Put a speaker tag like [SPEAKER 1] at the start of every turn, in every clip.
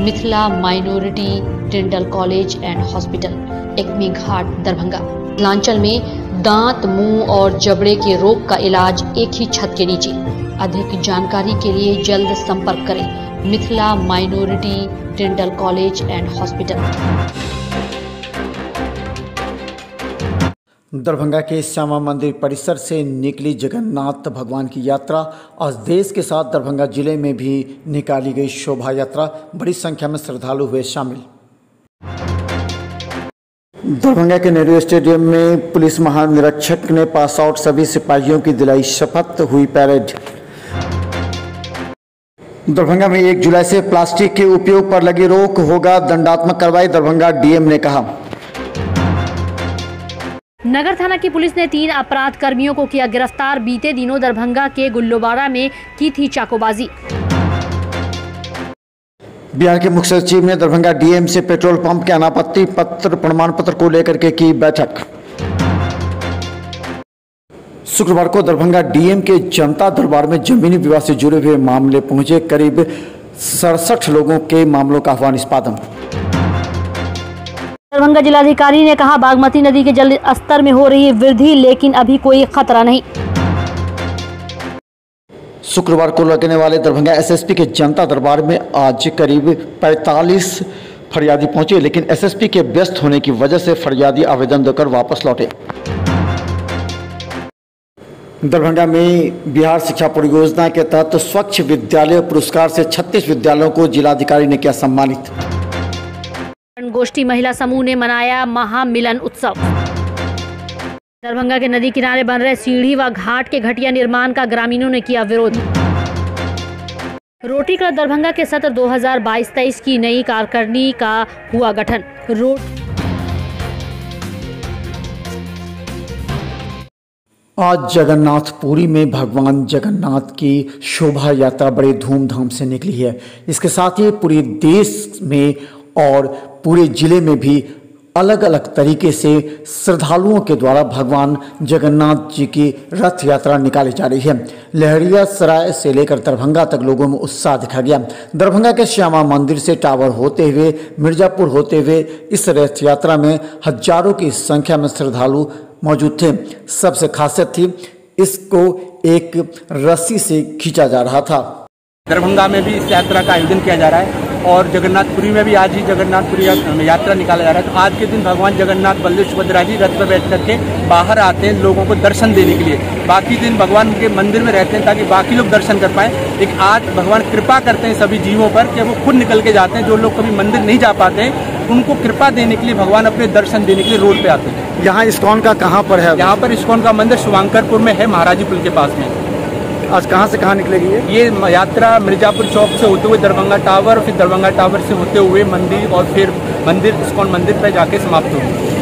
[SPEAKER 1] Mithila minority dental college and hospital, Ekmi Ghat, Darbhanga. Mithilanchal में दांत, मुंह और जबड़े के रोग का इलाज एक ही छत के नीचे। अधिक जानकारी के लिए जल्द संपर्क करें Mithila minority dental college and hospital.
[SPEAKER 2] Darbhanga के श्यामा मंदिर परिसर से निकली जगन्नाथ भगवान की यात्रा। आज देश के साथ दरभंगा जिले में भी निकाली गई शोभा यात्रा। बड़ी संख्या में श्रद्धालु हुए शामिल। दरभंगा के नेहरू स्टेडियम में पुलिस महानिरीक्षक ने पास आउट सभी सिपाहियों की दिलाई शपथ, हुई पैरेड। दरभंगा में 1 जुलाई से प्लास्टिक के उपयोग पर लगी रोक, होगा दंडात्मक कार्रवाई, दरभंगा डीएम ने कहा।
[SPEAKER 3] नगर थाना की पुलिस ने 3 अपराध कर्मियों को किया गिरफ्तार। बीते दिनों दरभंगा के गुल्लोबाड़ा में की थी चाकूबाजी।
[SPEAKER 2] बिहार के मुख्य सचिव ने दरभंगा डीएम से पेट्रोल पंप के अनापत्ति पत्र प्रमाण पत्र को लेकर के की बैठक। शुक्रवार को दरभंगा डीएम के जनता दरबार में जमीनी विवाद से जुड़े हुए मामले पहुंचे। करीब 67 लोगों के मामलों का हुआ निष्पादन।
[SPEAKER 3] दरभंगा जिलाधिकारी ने कहा, बागमती नदी के जल स्तर में हो रही है वृद्धि, लेकिन अभी कोई खतरा नहीं।
[SPEAKER 2] शुक्रवार को लगने वाले दरभंगा एसएसपी के जनता दरबार में आज करीब 45 फरियादी पहुंचे, लेकिन एसएसपी के व्यस्त होने की वजह से फरियादी आवेदन देकर वापस लौटे। दरभंगा में बिहार शिक्षा परियोजना के तहत स्वच्छ विद्यालय पुरस्कार से 36 विद्यालयों को जिलाधिकारी ने किया सम्मानित।
[SPEAKER 3] गोष्ठी महिला समूह ने मनाया महामिलन उत्सव। दरभंगा के नदी किनारे बन रहे सीढ़ी व घाट के घटिया निर्माण का ग्रामीणों ने किया विरोध। रोटरी क्लब दरभंगा के सत्र 2022-23 की नई कार्यकारिणी का हुआ गठन।
[SPEAKER 2] आज जगन्नाथपुरी में भगवान जगन्नाथ की शोभा यात्रा बड़े धूमधाम से निकली है। इसके साथ ही पूरे देश में और पूरे जिले में भी अलग अलग तरीके से श्रद्धालुओं के द्वारा भगवान जगन्नाथ जी की रथ यात्रा निकाली जा रही है। लहरिया सराय से लेकर दरभंगा तक लोगों में उत्साह दिखा गया। दरभंगा के श्यामा मंदिर से टावर होते हुए मिर्जापुर होते हुए इस रथ यात्रा में हजारों की संख्या में श्रद्धालु मौजूद थे। सबसे खासियत थी, इसको एक रस्सी से खींचा जा रहा था।
[SPEAKER 4] दरभंगा में भी इस यात्रा का आयोजन किया जा रहा है और जगन्नाथपुरी में भी आज ही जगन्नाथपुरी यात्रा निकाला जा रहा है। तो आज के दिन भगवान जगन्नाथ बलदेव सुभद्रा जी रथ पर बैठ करके बाहर आते हैं लोगों को दर्शन देने के लिए। बाकी दिन भगवान के मंदिर में रहते हैं ताकि बाकी लोग दर्शन कर पाएं। लेकिन आज भगवान कृपा करते हैं सभी जीवों पर कि वो खुद निकल के जाते हैं। जो लोग कभी मंदिर नहीं जा पाते उनको कृपा देने के लिए भगवान अपने दर्शन देने के लिए रोड पे आते हैं।
[SPEAKER 2] यहाँ इस्कॉन का कहाँ पर है?
[SPEAKER 4] यहाँ पर इस्कॉन का मंदिर शुभांकरपुर में है, महाराजी पुल के पास में।
[SPEAKER 2] आज कहाँ से कहाँ निकलेगी
[SPEAKER 4] ये यात्रा? मिर्जापुर चौक से होते हुए दरभंगा टावर, फिर दरभंगा टावर से होते हुए मंदिर और फिर मंदिर इस्कॉन मंदिर पर जाके समाप्त होगी।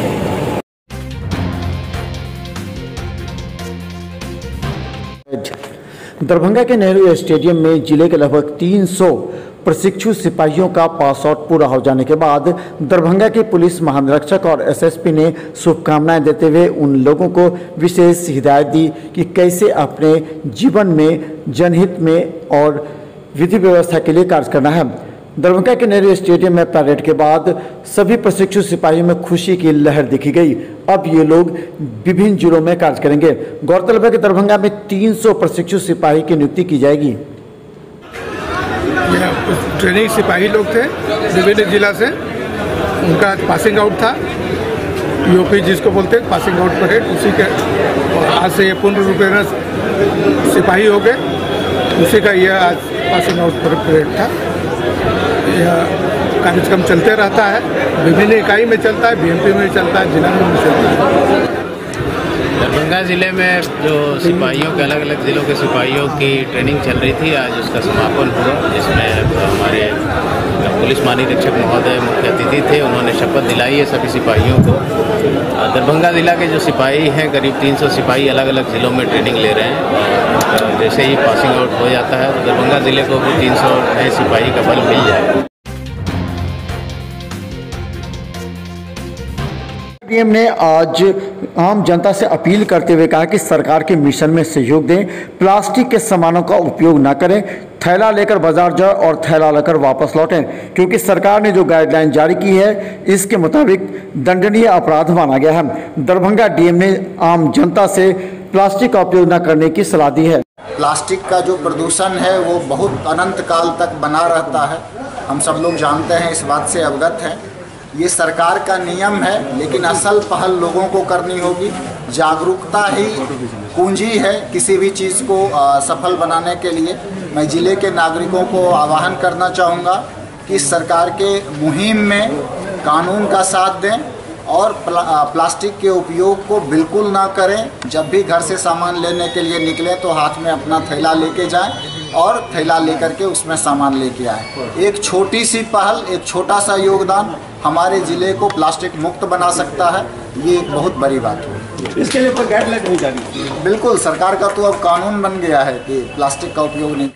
[SPEAKER 2] दरभंगा के नेहरू स्टेडियम में जिले के लगभग 300 प्रशिक्षु सिपाहियों का पास आउट पूरा हो जाने के बाद दरभंगा के पुलिस महानिरीक्षक और एसएसपी ने शुभकामनाएं देते हुए उन लोगों को विशेष हिदायत दी कि कैसे अपने जीवन में जनहित में और विधि व्यवस्था के लिए कार्य करना है। दरभंगा के नेहरू स्टेडियम में परेड के बाद सभी प्रशिक्षु सिपाहियों में खुशी की लहर दिखी गई। अब ये लोग विभिन्न जिलों में कार्य करेंगे। गौरतलब है कि दरभंगा में 300 प्रशिक्षु सिपाही की नियुक्ति की जाएगी।
[SPEAKER 5] ट्रेनिंग सिपाही लोग थे विभिन्न जिला से, उनका पासिंग आउट था। यूपी जिसको बोलते हैं पासिंग आउट परेड, उसी के आज से ये पूर्ण रूपेण सिपाही हो गए। उसी का यह आज पासिंग आउट परेड था। यह कार्यक्रम चलते रहता है, विभिन्न इकाई में चलता है, बीएमपी में चलता है, जिला में चलता है।
[SPEAKER 6] दरभंगा ज़िले में जो सिपाहियों के अलग अलग ज़िलों के सिपाहियों की ट्रेनिंग चल रही थी, आज उसका समापन हुआ, जिसमें हमारे पुलिस महानिरीक्षक महोदय मुख्य अतिथि थे। उन्होंने शपथ दिलाई है सभी सिपाहियों को। दरभंगा ज़िला के जो सिपाही हैं, करीब 300 सिपाही अलग अलग ज़िलों में ट्रेनिंग ले रहे हैं। और जैसे ही पासिंग आउट हो जाता है तो दरभंगा ज़िले को भी 300 नए सिपाही का बल मिल जाए।
[SPEAKER 2] डीएम ने आज आम जनता से अपील करते हुए कहा कि सरकार के मिशन में सहयोग दें, प्लास्टिक के सामानों का उपयोग न करें, थैला लेकर बाजार जाओ और थैला लेकर वापस लौटें, क्योंकि सरकार ने जो गाइडलाइन जारी की है इसके मुताबिक दंडनीय अपराध माना गया है। दरभंगा डीएम ने आम जनता से प्लास्टिक का उपयोग न करने की सलाह दी है।
[SPEAKER 7] प्लास्टिक का जो प्रदूषण है वो बहुत अनंत काल तक बना रहता है, हम सब लोग जानते हैं, इस बात से अवगत हैं। ये सरकार का नियम है, लेकिन असल पहल लोगों को करनी होगी। जागरूकता ही कुंजी है किसी भी चीज़ को सफल बनाने के लिए। मैं ज़िले के नागरिकों को आह्वान करना चाहूँगा कि सरकार के मुहिम में कानून का साथ दें और प्लास्टिक के उपयोग को बिल्कुल ना करें। जब भी घर से सामान लेने के लिए निकलें तो हाथ में अपना थैला लेके जाएं और थैला लेकर के उसमें सामान लेके आएं। एक छोटी सी पहल, एक छोटा सा योगदान हमारे ज़िले को प्लास्टिक मुक्त बना सकता है। ये एक बहुत बड़ी बात है।
[SPEAKER 4] इसके लिए ऊपर गाइडलाइन नहीं जारी।
[SPEAKER 7] बिल्कुल, सरकार का तो अब कानून बन गया है कि प्लास्टिक का उपयोग नहीं।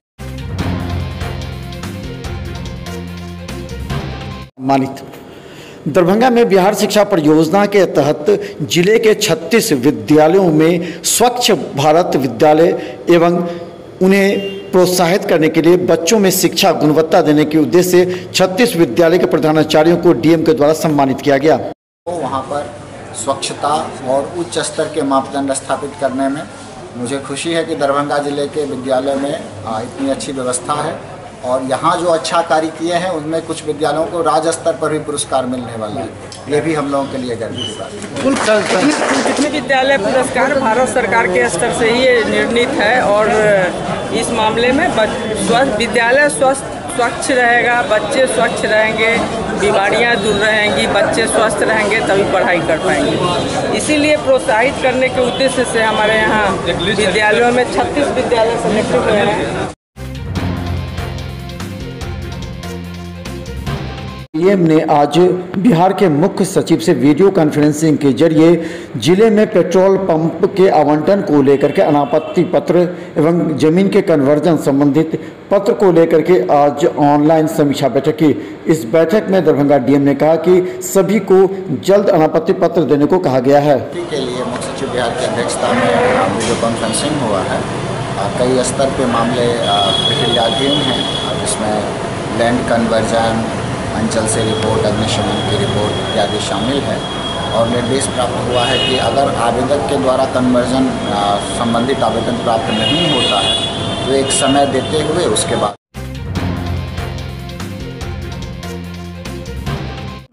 [SPEAKER 2] मानित दरभंगा में बिहार शिक्षा परियोजना के तहत जिले के 36 विद्यालयों में स्वच्छ भारत विद्यालय एवं उन्हें प्रोत्साहित करने के लिए बच्चों में शिक्षा गुणवत्ता देने के उद्देश्य से 36 विद्यालय के प्रधानाचार्यों को डीएम के द्वारा सम्मानित किया गया।
[SPEAKER 7] तो वहाँ पर स्वच्छता और उच्च स्तर के मापदंड स्थापित करने में मुझे खुशी है कि दरभंगा जिले के विद्यालय में इतनी अच्छी व्यवस्था है और यहाँ जो अच्छा कार्य किए हैं उनमें कुछ विद्यालयों को राज्य स्तर पर भी पुरस्कार मिलने वाला है। ये भी हम लोगों के लिए गर्व की बात है।
[SPEAKER 8] कितने विद्यालय पुरस्कार भारत सरकार के स्तर से ही निर्णीत है और इस मामले में विद्यालय स्वच्छ रहेगा, बच्चे स्वच्छ रहेंगे, बीमारियां दूर रहेंगी, बच्चे स्वस्थ रहेंगे तभी पढ़ाई कर पाएंगे। इसीलिए प्रोत्साहित करने के उद्देश्य से हमारे यहाँ विद्यालयों में 36 विद्यालय सेलेक्ट हुए हैं।
[SPEAKER 2] डीएम ने आज बिहार के मुख्य सचिव से वीडियो कॉन्फ्रेंसिंग के जरिए जिले में पेट्रोल पंप के आवंटन को लेकर के अनापत्ति पत्र एवं जमीन के कन्वर्जन संबंधित पत्र को लेकर के आज ऑनलाइन समीक्षा बैठक की। इस बैठक में दरभंगा डीएम ने कहा कि सभी को जल्द अनापत्ति पत्र देने को कहा गया है।
[SPEAKER 7] के लिए मुख्य सचिव बिहार की अध्यक्षता में वीडियो कॉन्फ्रेंसिंग हुआ है। कई स्तर पे मामले प्रक्रियाधीन हैं, जिसमें लैंड कन्वर्जन, अंचल से रिपोर्ट, अग्निशमन की रिपोर्ट इत्यादि शामिल है और निर्देश प्राप्त हुआ है कि अगर आवेदक के द्वारा कन्वर्जन संबंधित आवेदन प्राप्त नहीं होता है तो एक समय देते हुए उसके बाद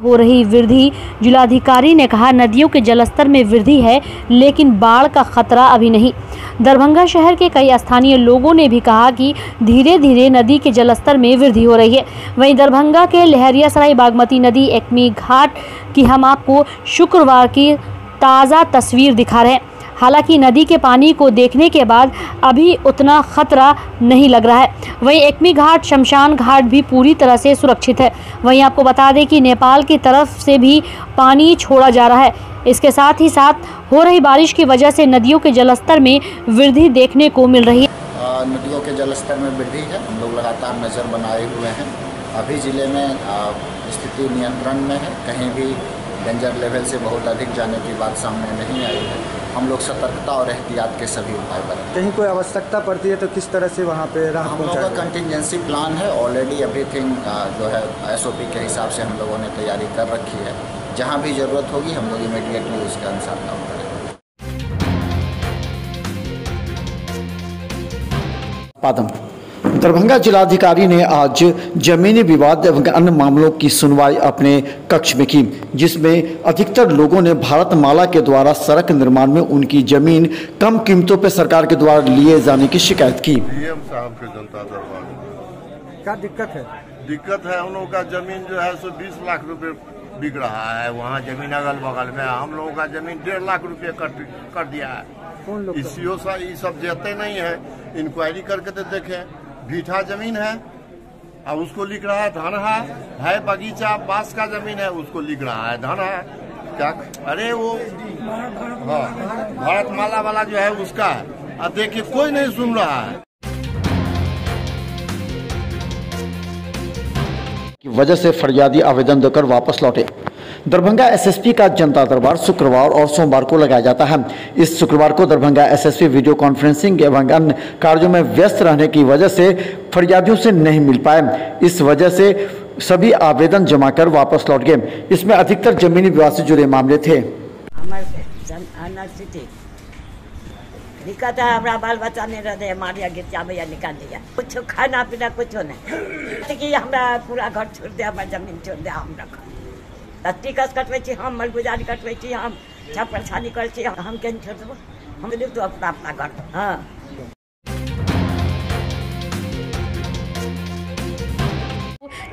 [SPEAKER 3] हो रही वृद्धि। जिलाधिकारी ने कहा नदियों के जलस्तर में वृद्धि है लेकिन बाढ़ का खतरा अभी नहीं। दरभंगा शहर के कई स्थानीय लोगों ने भी कहा कि धीरे धीरे नदी के जलस्तर में वृद्धि हो रही है। वहीं दरभंगा के लहरियासराय बागमती नदी एकमी घाट की हम आपको शुक्रवार की ताज़ा तस्वीर दिखा रहे हैं। हालांकि नदी के पानी को देखने के बाद अभी उतना खतरा नहीं लग रहा है। वहीं एकमी घाट, शमशान घाट भी पूरी तरह से सुरक्षित है। वहीं आपको बता दें कि नेपाल की तरफ से भी पानी छोड़ा जा रहा है। इसके साथ ही साथ हो रही बारिश की वजह से नदियों के जलस्तर में वृद्धि देखने को मिल रही है।
[SPEAKER 7] नदियों के जलस्तर में वृद्धि है, हम लोग लगातार नज़र बनाए हुए हैं। अभी ज़िले में स्थिति नियंत्रण में है, कहीं भी डेंजर लेवल से बहुत अधिक जाने की बात सामने नहीं आई है। हम लोग सतर्कता और एहतियात के सभी उपाय बरतें।
[SPEAKER 9] कहीं कोई आवश्यकता पड़ती है तो किस तरह से वहाँ पे राहत पहुँचाएं?
[SPEAKER 7] हम लोगों का कंटिजेंसी प्लान है, ऑलरेडी एवरीथिंग जो है SOP के हिसाब से हम लोगों ने तैयारी कर रखी है। जहाँ भी ज़रूरत होगी हम लोग इमीडिएटली उसके अनुसार काम करेंगे।
[SPEAKER 2] दरभंगा जिलाधिकारी ने आज जमीनी विवाद एवं अन्य मामलों की सुनवाई अपने कक्ष में की, जिसमें अधिकतर लोगों ने भारतमाला के द्वारा सड़क निर्माण में उनकी जमीन कम कीमतों पर सरकार के द्वारा लिए जाने की शिकायत की।
[SPEAKER 10] डीएम साहब के जनता दरबार
[SPEAKER 9] क्या दिक्कत है?
[SPEAKER 10] दिक्कत है, उन लोगों का जमीन जो है सो 20 लाख रुपए बिक रहा है। वहाँ जमीन अगल बगल में हम लोगों का जमीन 1.5 लाख रुपए कर दिया है।
[SPEAKER 9] कौन लोग?
[SPEAKER 10] ये सब देते नहीं है। इंक्वायरी करके तो देखें, भीठा जमीन है अब उसको लिख रहा है धनहा है, बगीचा बांस का जमीन है उसको लिख रहा है धनहा। क्या अरे वो भारतमाला वाला जो है उसका है। अब देखिए कोई नहीं सुन रहा है।
[SPEAKER 2] की वजह से फरियादी आवेदन देकर वापस लौटे। दरभंगा एसएसपी का जनता दरबार शुक्रवार और सोमवार को लगाया जाता है। इस शुक्रवार को दरभंगा एसएसपी वीडियो कॉन्फ्रेंसिंग एवं अन्य कार्यों में व्यस्त रहने की वजह से फरियादियों से नहीं मिल पाए। इस वजह से सभी आवेदन जमा कर वापस लौट गए। इसमें अधिकतर जमीनी विवाद से जुड़े मामले थे।
[SPEAKER 11] दिक्कत है, हमारा बाल बच्चा नहीं रहते, हमारे गिरजा भैया निकाल दिया, कुछ खाना पीना कुछ नहीं कि हमारा पूरा घर छोड़ दिया, हमारा जमीन छोड़ दिया, हम रखा टिकस कटवे हम मलगुजारी कटवे हम छप्पर छानी कर हम केन छोड़ देव, हम तो अपना अपना घर। हाँ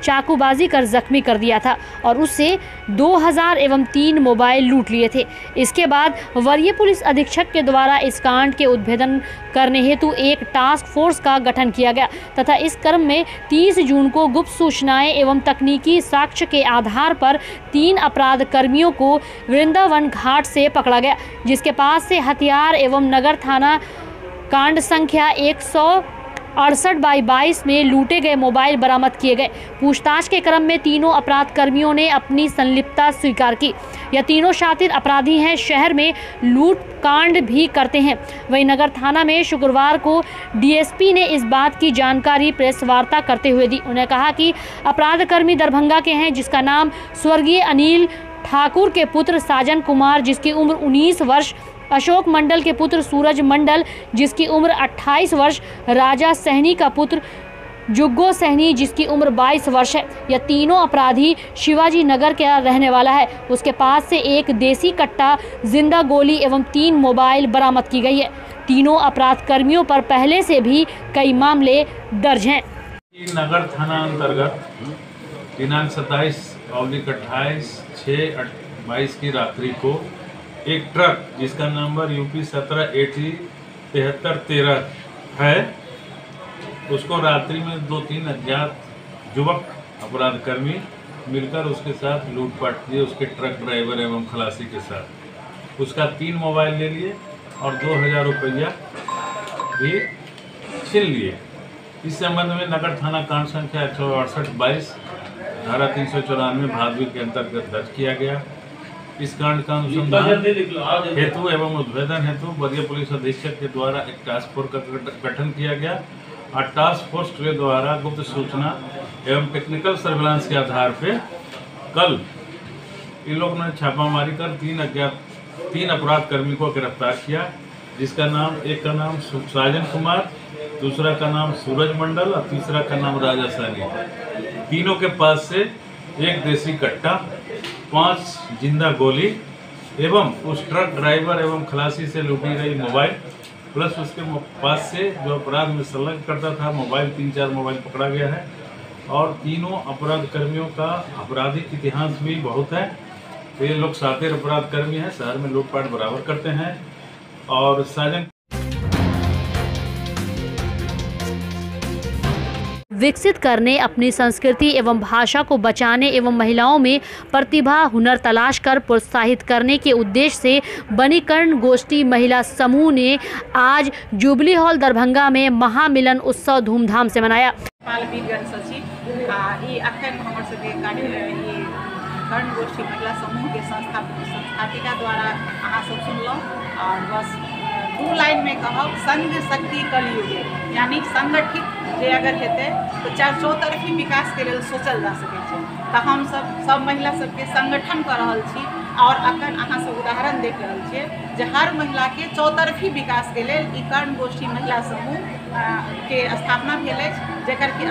[SPEAKER 3] चाकूबाजी कर जख्मी कर दिया था और उससे 2000 एवं 3 मोबाइल लूट लिए थे। इसके बाद वरीय पुलिस अधीक्षक के द्वारा इस कांड के उद्भेदन करने हेतु एक टास्क फोर्स का गठन किया गया तथा इस क्रम में 30 जून को गुप्त सूचनाएं एवं तकनीकी साक्ष्य के आधार पर 3 अपराध कर्मियों को वृंदावन घाट से पकड़ा गया, जिसके पास से हथियार एवं नगर थाना कांड संख्या 168/22 में लूटे गए मोबाइल बरामद किए गए। पूछताछ के क्रम में तीनों अपराध कर्मियों ने अपनी संलिप्तता स्वीकार की। यह तीनों शातिर अपराधी हैं, शहर में लूट कांड भी करते हैं। वहीं नगर थाना में शुक्रवार को डीएसपी ने इस बात की जानकारी प्रेस वार्ता करते हुए दी। उन्हें कहा कि अपराध कर्मी दरभंगा के हैं, जिसका नाम स्वर्गीय अनिल ठाकुर के पुत्र साजन कुमार जिसकी उम्र 19 वर्ष, अशोक मंडल के पुत्र सूरज मंडल जिसकी उम्र 28 वर्ष, राजा सहनी का पुत्र जुग्गो सहनी जिसकी उम्र 22 वर्ष है। यह तीनों अपराधी शिवाजी नगर का रहने वाला है। उसके पास से एक देसी कट्टा, जिंदा गोली एवं 3 मोबाइल बरामद की गई है। तीनों अपराध कर्मियों पर पहले से भी कई मामले दर्ज हैं।
[SPEAKER 12] नगर थाना अंतर्गत दिनांक 27/28/6/22 की रात्रि को एक ट्रक जिसका नंबर यूपी 17807313 है, उसको रात्रि में 2-3 अज्ञात युवक अपराध कर्मी मिलकर उसके साथ लूटपाट किए, उसके ट्रक ड्राइवर एवं खलासी के साथ। उसका 3 मोबाइल ले लिए और 2000 रुपया भी छीन लिए। इस संबंध में नगर थाना कांड संख्या 168/22 धारा 394 भादवी के अंतर्गत दर्ज किया गया। इस कांड का अनुसंधान हेतु एवं उद्भेदन हेतु वरीय पुलिस अधीक्षक के द्वारा एक टास्क फोर्स का गठन किया गया और टास्क फोर्स के द्वारा गुप्त सूचना एवं टेक्निकल सर्विलांस के आधार पे कल इन लोगों ने छापामारी कर 3 अपराध कर्मी को गिरफ्तार किया, जिसका नाम एक का नाम साजन कुमार, दूसरा का नाम सूरज मंडल और तीसरा का नाम राजा सहनी। तीनों के पास से एक देसी कट्टा, 5 जिंदा गोली एवं उस ट्रक ड्राइवर एवं खलासी से लूटी गई मोबाइल प्लस उसके पास से जो अपराध में संलग्न करता था मोबाइल 3-4 मोबाइल पकड़ा गया है। और तीनों अपराध कर्मियों का आपराधिक इतिहास भी बहुत है। तो ये लोग शातिर अपराध कर्मी हैं, शहर में लूटपाट बराबर करते हैं। और साजन
[SPEAKER 3] विकसित करने, अपनी संस्कृति एवं भाषा को बचाने एवं महिलाओं में प्रतिभा हुनर तलाश कर प्रोत्साहित करने के उद्देश्य से बनी कर्ण गोष्ठी महिला समूह ने आज जुबली हॉल दरभंगा में महामिलन उत्सव धूमधाम से मनाया।
[SPEAKER 13] कर्ण गोष्ठी महिला समूह के संस्थापिका द्वारा अहाँ सब सुनलहुँ और बस 2 लाइन में कहब, संग शक्ति कलयुग, यानी संगठित जे अगर हेतै तो चौतरफी विकास के लेल सोचल जा सकै छै। तो हम सब महिला सबके संगठन कर रहल छी और अखन अहाँ सब उदाहरण देख रहल छियै जे हर महिला के चौतरफी विकास के लेल ई कर्ण गोष्ठी महिला समूह के स्थापना भेल अछि, जेकर कि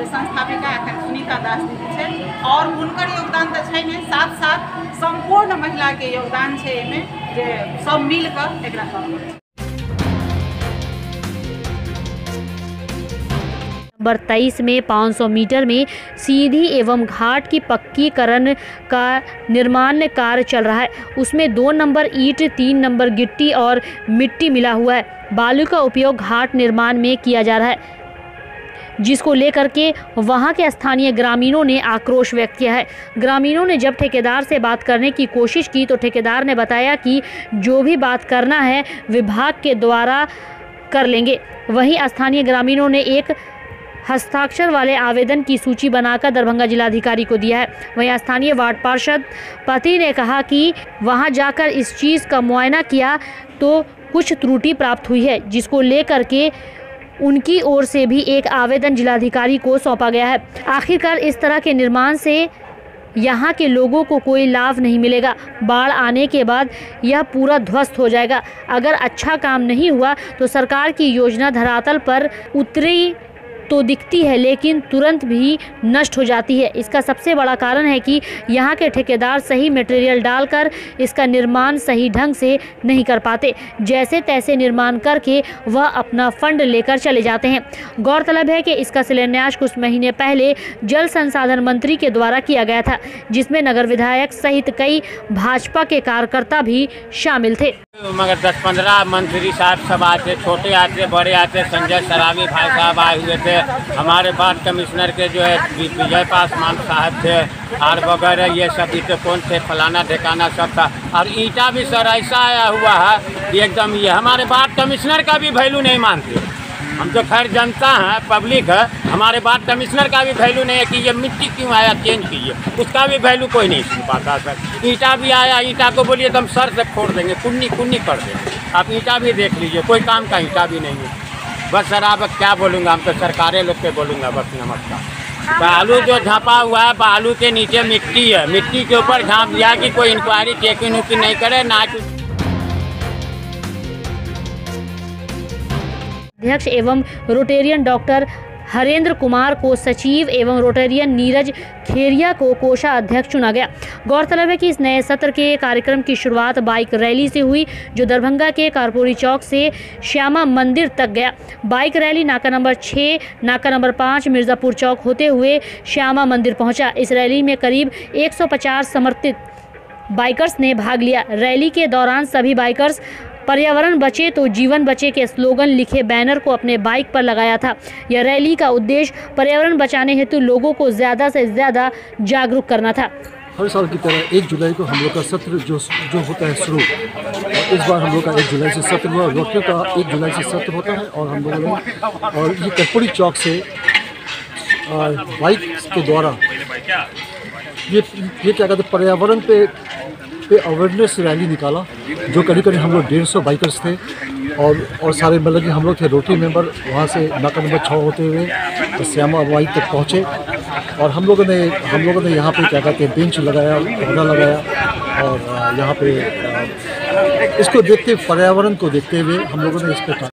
[SPEAKER 13] संस्थापिका अखन सुनीता दास दीदी छै और हुनकर योगदान तो छै ने, साथ साथ संपूर्ण महिला के योगदान छै एहिमे जे सब मिलकर एकरा करब।
[SPEAKER 3] नंबर 23 में 500 मीटर में सीधी एवं घाट की पक्कीकरण का निर्माण कार्य चल रहा है। उसमें 2 नंबर ईंट, 3 नंबर गिट्टी और मिट्टी मिला हुआ है। बालू का उपयोग घाट निर्माण में किया जा रहा है, जिसको लेकर के वहां के स्थानीय ग्रामीणों ने आक्रोश व्यक्त किया है। ग्रामीणों ने जब ठेकेदार से बात करने की कोशिश की तो ठेकेदार ने बताया कि जो भी बात करना है विभाग के द्वारा कर लेंगे। वहीं स्थानीय ग्रामीणों ने एक हस्ताक्षर वाले आवेदन की सूची बनाकर दरभंगा जिलाधिकारी को दिया है। वहीं स्थानीय वार्ड पार्षद पति ने कहा कि वहां जाकर इस चीज़ का मुआयना किया तो कुछ त्रुटि प्राप्त हुई है, जिसको लेकर के उनकी ओर से भी एक आवेदन जिलाधिकारी को सौंपा गया है। आखिरकार इस तरह के निर्माण से यहाँ के लोगों को कोई लाभ नहीं मिलेगा। बाढ़ आने के बाद यह पूरा ध्वस्त हो जाएगा। अगर अच्छा काम नहीं हुआ तो सरकार की योजना धरातल पर उतरी तो दिखती है, लेकिन तुरंत भी नष्ट हो जाती है। इसका सबसे बड़ा कारण है कि यहाँ के ठेकेदार सही मटेरियल डालकर इसका निर्माण सही ढंग से नहीं कर पाते। जैसे तैसे निर्माण करके वह अपना फंड लेकर चले जाते हैं। गौरतलब है कि इसका शिलान्यास कुछ महीने पहले जल संसाधन मंत्री के द्वारा किया गया था, जिसमें नगर विधायक सहित कई भाजपा के कार्यकर्ता भी शामिल थे।
[SPEAKER 14] मगर 10-15 मंत्री साहब सब आते, छोटे आते, बड़े आते। संजय सराबी भाई साहब आए हुए थे, हमारे वार्ड कमिश्नर के जो है विजय पासवान साहब थे और वगैरह ये सब ईटे कौन थे, फलाना ठिकाना सब था। और ईटा भी सर ऐसा आया हुआ है कि एकदम ये हमारे वार्ड कमिश्नर का भी वैल्यू नहीं मानते। हम तो खैर जनता हैं, पब्लिक है, हमारे वार्ड कमिश्नर का भी वैल्यू नहीं है कि ये मिट्टी क्यों आया चेंज कीजिए, उसका भी वैल्यू कोई नहीं सुन पाता सर। ईटा भी आया, ईटा को बोलिए तो हम सर से फोड़ देंगे, कुन्नी कुन्नी कर देंगे। आप ईटा भी देख लीजिए, कोई काम का ईटा भी नहीं है। बस सर आप क्या बोलूँगा, हम तो सरकारें लोग के बोलूँगा बस नमस्कार। बालू जो झाँपा हुआ है, बालू के नीचे मिट्टी है, मिट्टी के ऊपर झाँप दिया कि कोई इंक्वायरी चेकिंग उकिंग नहीं करे ना।
[SPEAKER 3] अध्यक्ष एवं रोटेरियन डॉक्टर हरेंद्र कुमार को सचिव एवं रोटेरियन नीरज खेरिया को कोषाध्यक्ष चुना गया। गौरतलब है कि इस नए सत्र के कार्यक्रम की शुरुआत बाइक रैली से हुई, जो दरभंगा के कारपोरी चौक से श्यामा मंदिर तक गया। बाइक रैली नाका नंबर 6, नाका नंबर 5 मिर्ज़ापुर चौक होते हुए श्यामा मंदिर पहुंचा। इस रैली में करीब 150 समर्पित बाइकर्स ने भाग लिया। रैली के दौरान सभी बाइकर्स पर्यावरण बचे तो जीवन बचे के स्लोगन लिखे बैनर को अपने बाइक पर लगाया था। यह रैली का उद्देश्य पर्यावरण बचाने हेतु लोगों को ज़्यादा से ज़्यादा जागरूक करना था।
[SPEAKER 15] हर साल की तरह 1 जुलाई को हम लोग का सत्र जो होता है शुरू, इस बार हम लोग का 1 जुलाई से सत्र हुआ। रोटरी का 1 जुलाई से सत्र होता है और हम लोगों ने और ये कर्पूरी चौक से बाइक के द्वारा ये क्या कहते हैं पर्यावरण पे अवेयरनेस रैली निकाला, जो करीब हम लोग 150 बाइकर्स थे और सारे मतलब कि हम लोग थे रोटरी मेंबर। वहाँ से नाका नंबर 6 होते हुए तो श्यामा बाइक तक पहुँचे और हम लोगों ने यहाँ पे क्या कहते हैं बेंच लगाया, पौधा लगाया और यहाँ पे इसको देखते पर्यावरण को देखते हुए हम लोगों ने इस पर